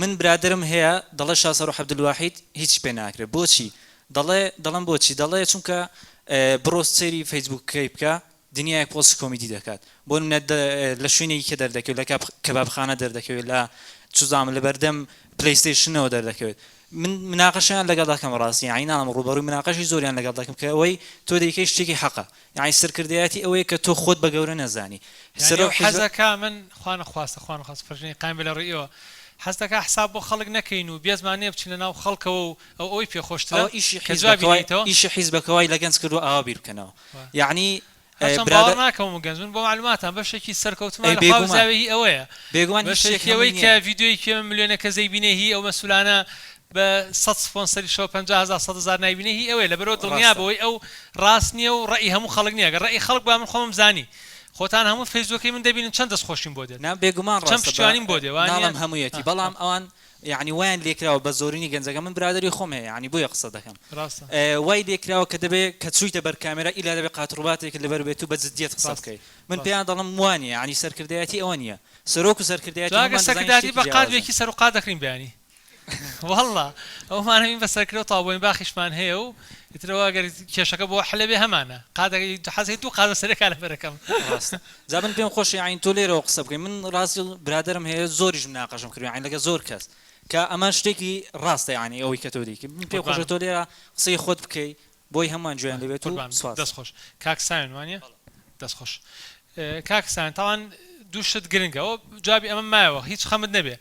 من برادرم هەیە دەڵێ شاسەر و عەبدولواحید هیچ پێ ناکرێت بۆچی دەڵێم بۆچی دەڵێ چونکە بڕۆ سەیری فەیسبووکەکەی بکە دنیایەک پۆست کۆمیدی دەکات بۆ لە شوێنێکی کە دەردەکەوێت لە کەبابخانە دەردەکەوێت لە چوزام لە بەردەم پلەیستێشنەوە دەردەکەوێت من مناقەشیان لەگەڵ دەکەم ڕاستی یعنی ناڵم ڕوبەڕووی مناقەشی زۆریان لەگەڵ دەکەم کە ئەوەی تۆ دەیکەی شتێکی حەقە یعنی سەرکردایەتی ئەوەیە کە تۆ خۆت بە گەورە نەزانی حەزەکە من خوان خواستە فەرژنی قایم لە ڕێیەوە حەز دەکا حساب بۆ خەڵک نەکەین و بێزمانێ بچینە ناو خەڵکەوە و ئەوەی پێخۆشترە ئیشی حیزبەکەوای لە گەنج کردو ئاوا بیر بکەنەوە یعنی ناکەم گەنجون بۆ معلوماتان بەشێکی سەرکەوتمان زاوی ئەوەیە بێگومانشێکەوەی کە ڤیددیۆی پێ ملیۆنەکە زەیبینێ هی ئەو مەسولانە بە 100 سپۆنسەری شەوە 50,000 نایبینێ هی ئەوەیە لە بەرەوە دڵنیا بەوەی ئەو ڕاست نییە و ڕێی هەموو خەڵک نییە گە ڕێی خەڵک با من خۆم زانی خۆتان هەموو فەیسبووکەی من دەبینن چەند دەست خۆشین بۆ دێت بێگومان چەند پشتیوانیم بۆ دێوانم هەموویەتی بەڵام ئەوان یعنی وایان لێکراوە بە زۆرینی گەنجەکە من برادری خۆم هەیە ینی بۆیە قسە دەکەم وای لێکراوە کە دەبێت کە چوویتە بەر کامێرا ئیلا دەبێت قاتڕوباتێک لەبەر بێت و بە جددیت قسە بکەیت من پێیان دەڵم وانە ینی سەرکردایەتی ئەوە نییە سەرۆک و سەرکردایەتی بە قادێکی سەر و قاد دەکرین بیانی والله ئەومان هەمین بە سەرکرەوە تاوبووین باخیشمان هەیە و ئیترەوە ئەگەر کێشەکە بۆ حەلەبێ هەمانە قادەکەی حەزەکەی دوو قادە سەرەکە لەبەرەکەم زابن پێم خۆش یعنی تۆ لێرەوە قسە بکەین من ڕاستی برادرم هەیە زۆریش مناقەشم کرد یعنی لەگە زۆر کەس کە ئەمە شتێکی ڕاستە یعنی ئەوەی کە تۆ دیکە من پێ خۆشە تۆ لێرە قسەی خۆت بکەی بۆی هەمان جویان لەبێت و دەستخۆش کاکسان وانە دەستخۆش کاکسان تاوان دوو شت گرنگەوە جوابی ئەمە مایەوە هیچ خەمت نەبێ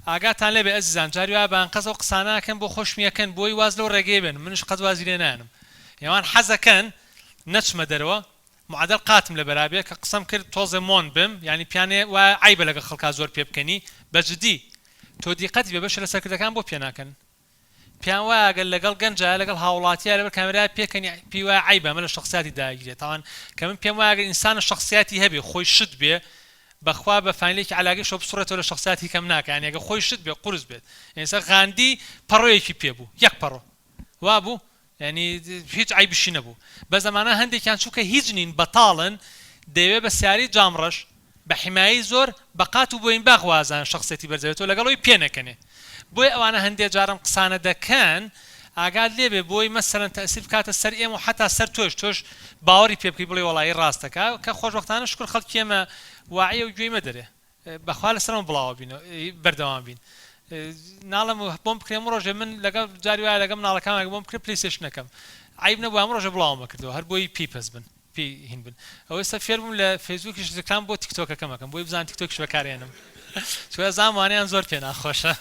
ئاگاتان لێبێ ئەزیزان جاری وا بان قەزە و قساناکەن بۆ خۆشمیەکەن بۆی واز لەو ڕێگەی بن منش قەت وازی لێ نانم ئێوان حەزەکەن نەچمە دەرەوە معدل قاتم لە بەرابێ کە قسەم کرد تۆزێ مۆن بم ینی پیانێ و عیبە لەگە خەڵکا زۆر پێ بکەنی بەجددی تۆ دیقەتی بێ بەش لە سەرکردەکان بۆ پێ ناکەن پیان وایە ئەگەر لەگەڵ گەنجە لەگەڵ هاوڵاتیە لەبەر کامێرا پێکەنی پێی وایە عیبە ئەمە لە شخصیاتی داگیرێت تاوان کە من پێم وایە ئەگەر ئینسانە شخصیاتی هەبێ خۆی شت بێ بەخوا بە فانلێکی علاگەی شۆ بسوڕێتەوە لە شخصیاتی کەم ناکە یعنی ئەگە خۆی شت بێ قورس بێت ئێستا غاندی پەڕۆیەکی پێبوو یەک پەڕۆ وابوو ینی هیچ عیبشی نەبوو بە زەمانە هەندێکیان چووکە هیچ نین بەتاڵن دەیەوێت بە سیاری جامڕەش بە حیمایی زۆر بەقات و بۆین باغوازان شخصیەتی بەرزەوێتەوە لەگەڵەوەی پێ نەکەنێ بۆی ئەوانە هەندێک جارم قسانە دەکەن ئاگات لێبێ بۆی مەسەرەن تەسیر بکاتە سەر ئێمە و حتا سەر تۆش باوەڕی پێ بکەی بڵێ وەڵایی ڕاستەکە کە خۆشوەختانە شکر خەڵکی ئێمە واعیە و گوێی مەدەرێ بەخوا لەسەرەوە بڵاوە بین بەردەوام بین ناڵم بۆم بکرێم ڕۆژێ من لەگەڵ جاری وایە لەگەم ناڵەکان بۆم کرد پلیستێشنەکەم عیب نەبوو ئەم ڕۆژە بڵاومە کردەوە هەر بۆی پیپەس بن پێی هین بن ئەوەی سە فێر بووم لە فەیسبووکیش دەکرام بۆ تیکتۆکەکەمەکەم بۆی بزان تیکتۆکیش بەکارێنم چوە زانوانیان زۆر پێ ناخۆشە